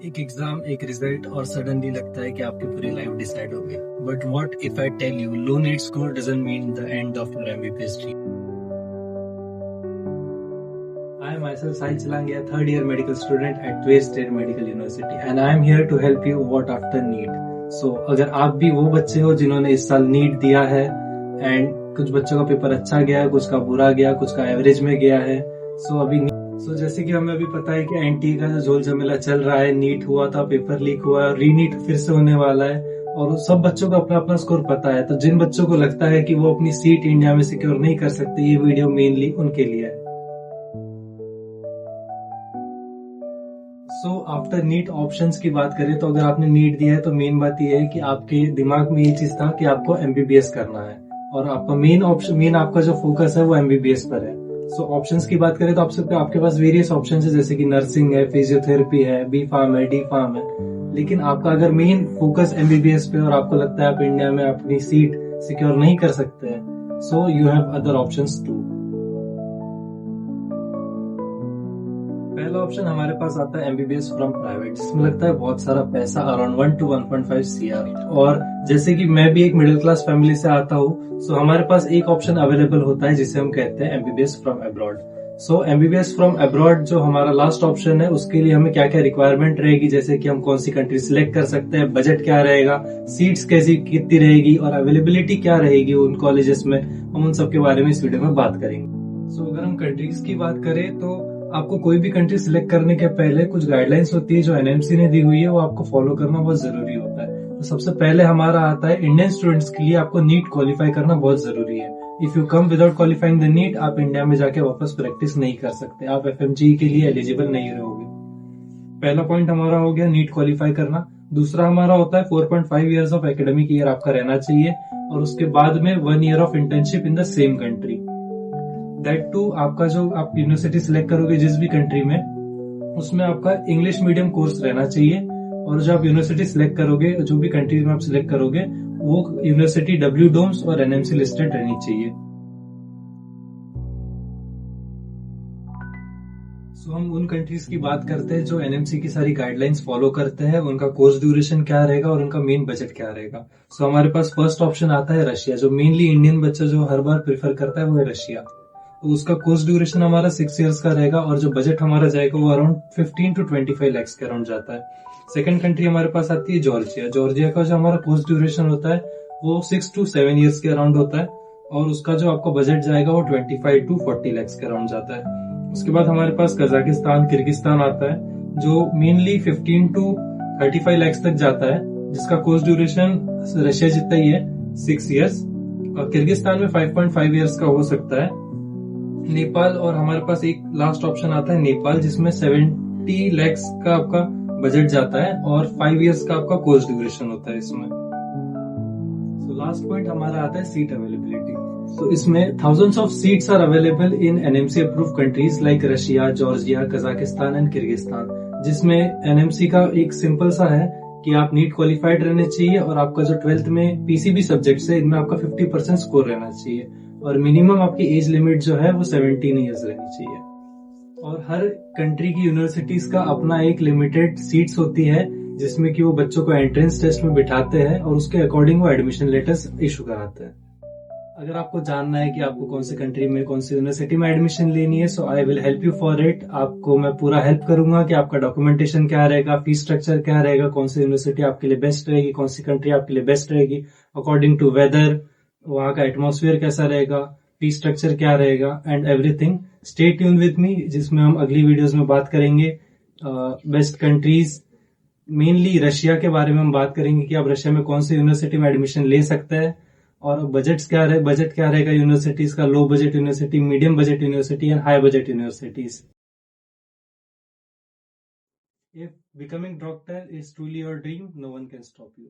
एक एग्जाम, एक रिजल्ट और सडनली लगता है कि आपकी पूरी लाइफ डिसाइड हो गई। But what if I tell you low NEET score doesn't mean the end of your MBBS dream. I myself Sai Chilangia, third year medical student at Tway State Medical University and I am here to help you what after NEET. So अगर आप भी वो बच्चे हो जिन्होंने इस साल NEET दिया है एंड कुछ बच्चों का पेपर अच्छा गया, कुछ का बुरा गया, कुछ का एवरेज में गया है। सो जैसे कि हमें अभी पता है कि एनटीए का जो झोल झमेला चल रहा है, नीट हुआ था, पेपर लीक हुआ, रीनीट फिर से होने वाला है और सब बच्चों को अपना अपना स्कोर पता है। तो जिन बच्चों को लगता है कि वो अपनी सीट इंडिया में सिक्योर नहीं कर सकते, ये वीडियो मेनली उनके लिए है। सो आफ्टर नीट ऑप्शंस की बात करें तो अगर आपने नीट दिया है तो मेन बात यह है कि आपके दिमाग में ये चीज था कि आपको एमबीबीएस करना है और आपका मेन आपका जो फोकस है वो एमबीबीएस पर है। सो ऑप्शंस की बात करें तो आपके पास वेरियस ऑप्शन है, जैसे कि नर्सिंग है, फिजियोथेरेपी है, बी फार्म है, डी फार्म है। लेकिन आपका अगर मेन फोकस एमबीबीएस पे और आपको लगता है आप इंडिया में अपनी सीट सिक्योर नहीं कर सकते हैं, so you have other options too. पहला ऑप्शन हमारे पास आता है एमबीबीएस फ्रॉम प्राइवेट, जिसमें लगता है बहुत सारा पैसा, अराउंड 1 to 1.5 CR। और जैसे कि मैं भी एक मिडिल क्लास फैमिली से आता हूँ, सो हमारे पास एक ऑप्शन अवेलेबल होता है जिसे हम कहते हैं MBBS from abroad. So MBBS from abroad जो हमारा लास्ट ऑप्शन है, उसके लिए हमें क्या क्या रिक्वायरमेंट रहेगी, जैसे कि हम कौन सी कंट्री सिलेक्ट कर सकते हैं, बजट क्या रहेगा, सीट्स कैसी कितनी रहेगी और अवेलेबिलिटी क्या रहेगी उन कॉलेजेस में, हम उन सब के बारे में इस वीडियो में बात करेंगे। सो अगर हम कंट्रीज की बात करें तो आपको कोई भी कंट्री सिलेक्ट करने के पहले कुछ गाइडलाइंस होती है जो एनएमसी ने दी हुई है, वो आपको फॉलो करना बहुत जरूरी होता है। तो सबसे पहले हमारा आता है इंडियन स्टूडेंट्स के लिए आपको नीट क्वालिफाई करना बहुत जरूरी है। If you come without qualifying the NEET, आप इंडिया में जाके वापस प्रैक्टिस नहीं कर सकते, आप एफएमजी के लिए एलिजिबल नहीं रहोगे। पहला पॉइंट हमारा हो गया नीट क्वालिफाई करना। दूसरा हमारा होता है 4.5 ईयर्स ऑफ एकेडमिक ईयर आपका रहना चाहिए और उसके बाद में 1 year of internship in the same country. That too आपका जो आप यूनिवर्सिटी सिलेक्ट करोगे जिस भी कंट्री में, उसमें आपका इंग्लिश मीडियम कोर्स रहना चाहिए और जो आप यूनिवर्सिटी सिलेक्ट करोगे, जो भी कंट्री में आप सिलेक्ट करोगे, वो यूनिवर्सिटी डब्ल्यू डोम्स और एनएमसी लिस्टेड रहनी चाहिए। सो हम उन कंट्रीज की बात करते हैं जो एनएमसी की सारी गाइडलाइंस फॉलो करते हैं, उनका कोर्स ड्यूरेशन क्या रहेगा और उनका मेन बजट क्या रहेगा। सो हमारे पास फर्स्ट ऑप्शन आता है रशिया, जो मेनली इंडियन बच्चा जो हर बार प्रेफर करता है वो है रशिया। तो उसका कोर्स ड्यूरेशन हमारा 6 ईयर्स का रहेगा और जो बजट हमारा जाएगा वो अराउंड 15 to 25 lakhs के अराउंड जाता है। सेकंड कंट्री हमारे पास आती है जॉर्जिया। जॉर्जिया का जो हमारा कोर्स ड्यूरेशन होता है वो 6 to 7 ईयर्स के अराउंड होता है और उसका जो आपका बजट जाएगा वो 25 to 40 lakhs के अराउंड जाता है। उसके बाद हमारे पास कजाकिस्तान, किर्गिस्तान आता है जो मेनली 15 to 35 lakhs तक जाता है, जिसका कोर्स ड्यूरेशन रशिया जितना ही है, 6 ईयर्स, और किर्गिस्तान में 5.5 ईयर्स का हो सकता है। नेपाल और हमारे पास एक लास्ट ऑप्शन आता है नेपाल, जिसमें 70 lakhs का आपका बजट जाता है और 5 ईयर्स का आपका कोर्स ड्यूरेशन होता है इसमें। सो लास्ट पॉइंट हमारा आता है सीट अवेलेबिलिटी। तो इसमें thousands of seats are available in NMC approve countries like Russia, Georgia, Kazakhstan and Kyrgyzstan, जिसमें एनएमसी का एक सिंपल सा है कि आप नीट क्वालिफाइड रहने चाहिए और आपका जो 12th में पीसीबी सब्जेक्ट है इनमें आपका 50% स्कोर रहना चाहिए और मिनिमम आपकी एज लिमिट जो है वो 17 ईयर्स रहनी चाहिए। और हर कंट्री की यूनिवर्सिटीज का अपना एक लिमिटेड सीट्स होती है जिसमें कि वो बच्चों को एंट्रेंस टेस्ट में बिठाते हैं और उसके अकॉर्डिंग वो एडमिशन लेटर्स इशू कराते हैं। अगर आपको जानना है कि आपको कौन सी कंट्री में, कौन सी यूनिवर्सिटी में एडमिशन लेनी है, so I will help you for it. आपको मैं पूरा हेल्प करूंगा कि आपका डॉक्यूमेंटेशन क्या रहेगा, फीस स्ट्रक्चर क्या रहेगा, कौन सी यूनिवर्सिटी आपके लिए बेस्ट रहेगी, कौन सी कंट्री आपके लिए बेस्ट रहेगी अकॉर्डिंग टू वेदर, वहां का एटमॉस्फेयर कैसा रहेगा, फीस स्ट्रक्चर क्या रहेगा and everything. Stay tune with me, जिसमें हम अगली वीडियोस में बात करेंगे बेस्ट कंट्रीज, मेनली रशिया के बारे में हम बात करेंगे कि आप रशिया में कौन सी यूनिवर्सिटी में एडमिशन ले सकते हैं और बजट क्या रहेगा यूनिवर्सिटीज का, low budget university, medium budget university and high budget universities. If becoming doctor is truly your dream, no one can stop you.